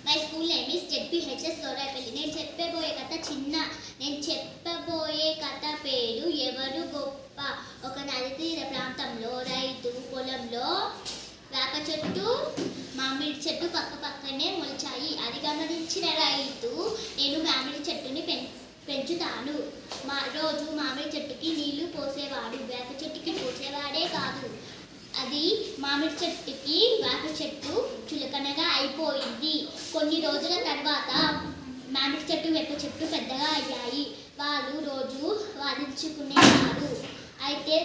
My school name is ZPHS Gourayapalli. నేను చెప్పబోయే కథ పేరు ఎవరు గొప్ప. ఒక నది తీర ప్రాంతంలో రైతు పొలంలో వేప చెట్టు మామిడి చెట్టు పక్క పక్కనే మొలిచాయి. అది గమనించిన రైతు, నేను మామిడి చెట్టుని పెంచుతాను. రోజు మామిడి చెట్టుకి నీళ్లు పోసేవాడు. వేప చెట్టుకి పోసేవాడే కాదు, అది మామిడి చెట్టుకి వేప చెట్టు చులకనగా అయిపోయింది. కొన్ని రోజుల తర్వాత మామిడి చెట్టు వేప చెట్టు పెద్దగా అయ్యాయి. వాళ్ళు రోజు వాదించుకునేవారు. అయితే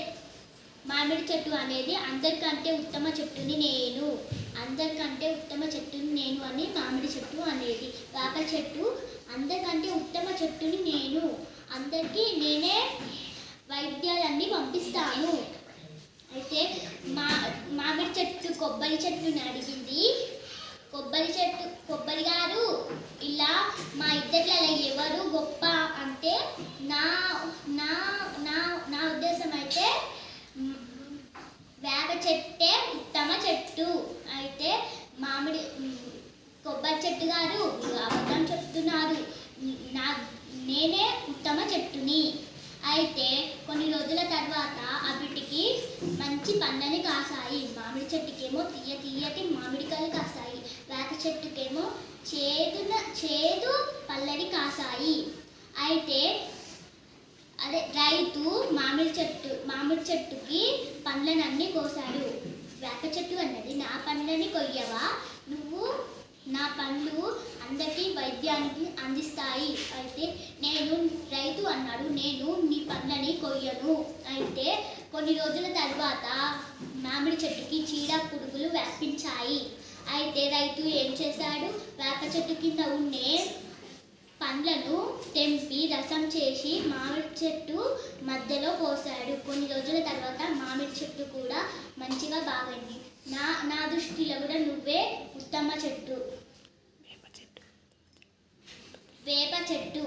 మామిడి చెట్టు అనేది అందరికంటే ఉత్తమ చెట్టుని నేను అని మామిడి చెట్టు అనేది. వేప చెట్టు అందరికంటే ఉత్తమ చెట్టుని నేను, అందరికీ నేనే వైద్యాలన్నీ పంపిస్తాను. అయితే మామిడి చెట్టు కొబ్బరి చెట్టుని అడిగింది. కొబ్బరి గారు, ఇలా మా ఇద్దరిలో ఎవరు గొప్ప అంటే నా నా నా నా ఉద్దేశం అయితే వేప చెట్టే ఉత్తమ చెట్టు. అయితే కొబ్బరి చెట్టు గారు అబద్ధం చెప్తున్నారు, నేనే ఉత్తమ చెట్టుని. అయితే కొన్ని రోజుల తర్వాత అవిటికి మంచి పండ్లని కాసాయి. మామిడి చెట్టుకేమో తీయటి మామిడికాయలు కాసాయి. వేప చెట్టుకేమో చేదు పళ్ళని కాసాయి. అయితే రైతు మామిడి చెట్టుకి పండ్లనన్నీ కోసాడు. వేప చెట్టు అన్నది, నా పండ్లని కొయ్యవా నువ్వు? నా పండ్లు అందరికీ వైద్యానికి అందిస్తాయి. అయితే రైతు అన్నాడు, నేను నీ పండ్లని కొయ్యను. అయితే కొన్ని రోజుల తర్వాత మామిడి చెట్టుకి చీడ పురుగులు వ్యాపించాయి. అయితే రైతు ఏం చేశాడు, వేప చెట్టు కింద ఉండే పండ్లను తెంపి రసం చేసి మామిడి చెట్టు మధ్యలో పోసాడు. కొన్ని రోజుల తర్వాత మామిడి చెట్టు కూడా మంచిగా బాగైంది. నా దృష్టిలో కూడా నువ్వే ఉత్తమ చెట్టు. వేప చెట్టు.